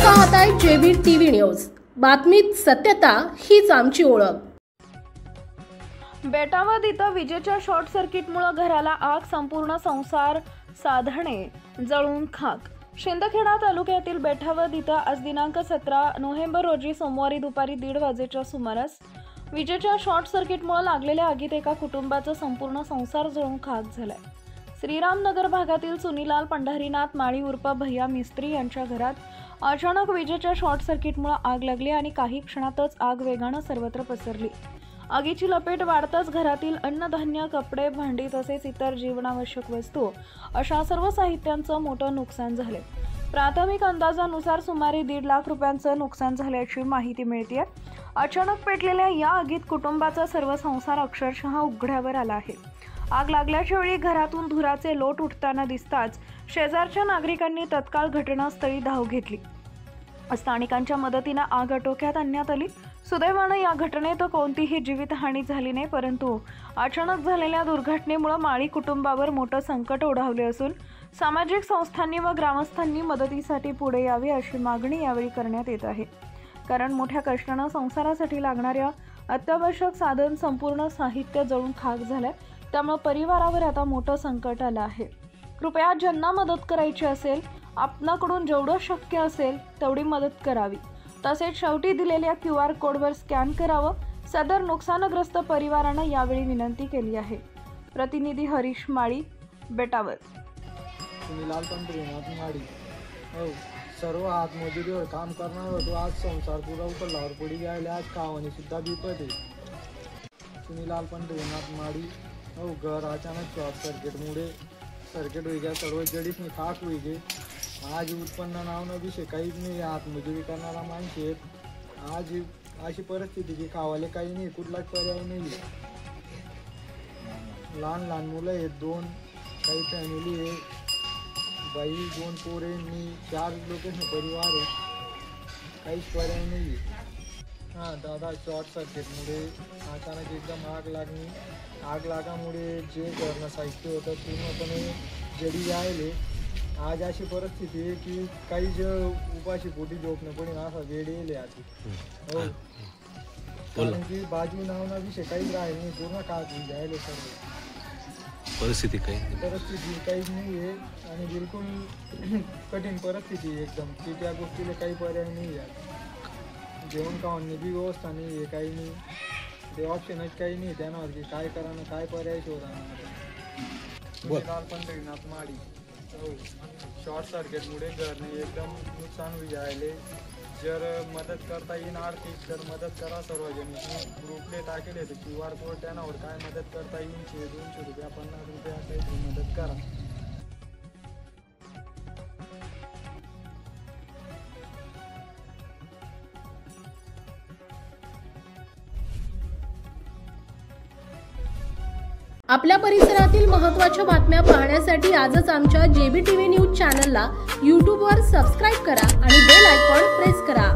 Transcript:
पाहताय JB TV news. बातमीत सत्यता हीच आमची ओळख। बेटावद इथं विजेच्या शॉर्ट सर्किटमुळे घराला आग, संपूर्ण संसार साधने जळून खाक। शिंदखेडा तालुक्यातील बेटावद इथं आज दिनांक 17 नोव्हेंबर रोजी सोमवारी दुपारी 1:30 वाजेच्या सुमारास विजेच्या शॉर्ट सर्किटमुळे लागलेल्या आगीत एका कुटुंबाचा संपूर्ण संसार जळून खाक झालाय। श्रीरामनगर भागातील सुनीलाल पंढरीनाथ माळी उर्फ भैया मिस्त्री यांच्या घरात अचानक विजेच्या शॉर्ट सर्किटमुळे आग लागली आणि काही क्षणातच आग वेगाने सर्वत्र पसरली। आगीची लपेट वाढताच घरातील अन्नधान्य, कपडे, भांडी तसेच इतर जीवनावश्यक वस्तू अशा सर्व साहित्यांचं मोठं नुकसान झाले। प्राथमिक अंदाजानुसार सुमारे 1.5 लाख रुपयांचं नुकसान झाल्याची माहिती मिळते। अचानक पेटलेल्या या आगीत कुटुंबाचा सर्व संसार अक्षरशः उघड्यावर आला आहे। आग लागल्याच्या वेळी घरातून धुराचे लोट उठताना दिसताच शेजारच्या नागरिकांनी तत्काळ घटनास्थळी धाव घेतली। स्थानिकांच्या मदतीने आग आटोक्यात आणण्यात आली। सुदैवाने या घटनेत कोणतीही जीवितहानी झाली नाही, परंतु अचानक झालेल्या दुर्घटनेमुळे माळी कुटुंबावर मोठं संकट ओढावले असून सामाजिक संस्थांनी व ग्रामस्थांनी मदतीसाठी पुढे यावे अशी मागणी यावेळी करण्यात येत आहे। कारण मोठ्या कष्टाने संसारासाठी लागणाऱ्या अत्यावश्यक साधन, संपूर्ण साहित्य जळून खाक झाले, त्यामुळे परिवारावर आता मोठं संकट आलं आहे। कृपया ज्यांना मदत करायची असेल, आपणाकडून जेवढं शक्य असेल तेवढी मदत करावी। तसेच शेवटी दिलेल्या QR कोडवर स्कॅन करावं। सदर नुकसानग्रस्त परिवारानं यावेळी विनंती केली आहे। प्रतिनिधी हरीश माळी, बेटावद। सुनीलाल पंढरीनाथ माळी। हो, सर्व हातमजुरीवर काम करणार होतो। आज संसार पुरा उकळल्यावर पुढे गेले, आज खावानी सुद्धा बिपत आहे। सुनीलाल पंढरीनाथ माळी। हो, घर अचानक शॉर्ट सर्किट हुई गया, सर्व जडीत में खाक हुई गई। आज उत्पन्न नावनं विषय काहीच नाही, हातमजुरी करणारा माणूस आहेत। आज अशी परिस्थिती की खावाले काही नाही, कुठलाच पर्याय नाही। लहान लहान मुलं आहेत, 2 काही फॅमिली आहे, बाई 2 पोरे, मी 4 लोकांचा परिवार आहे, काहीच पर्याय नाही। हां दादा, शॉर्ट सर्किटमुळे अचानक एकदम आग लागली। आग लागामुळे जे घरनं साहित्य होतं पूर्णपणे जडी राहिले। आज अशी परिस्थिती आहे की काही जे उपाशी पोटी झोपणं पडेल असा वेळ येईल आज। हो, कारण की बाजू नावना विषय काहीच राहिले नाही, पूर्ण काळ जायले सर्व परिस्थिती काहीच नाही आहे आणि बिलकुल कठीण परिस्थिती आहे एकदम, की त्या गोष्टीला काही पर्याय नाही आहे। जेवण खावणनी बी व्यवस्था नाही आहे, काही नाही, ते ऑप्शनच काही नाही त्यांना की काय करावं, काय पर्याय शोधा। सुनीलाल पंढरीनाथ माळी। हो, शॉर्ट सर्किटमुळे घरने एकदम नुकसान होई राहिले। जर मदत करता येईल आर्थिक तर मदत करा। सर्वजणी ग्रुपले टाकेले तर QR कोड त्यांनावर काय मदत करता येईल, 100-200 रुपया, 50 रुपया काही मदत करा। आपल्या परिसरातील महत्त्वाच्या बातम्या पाहण्यासाठी आजच आमच्या जेबी टीव्ही न्यूज चॅनलला YouTube वर सबस्क्राईब करा आणि बेल आयकॉन प्रेस करा।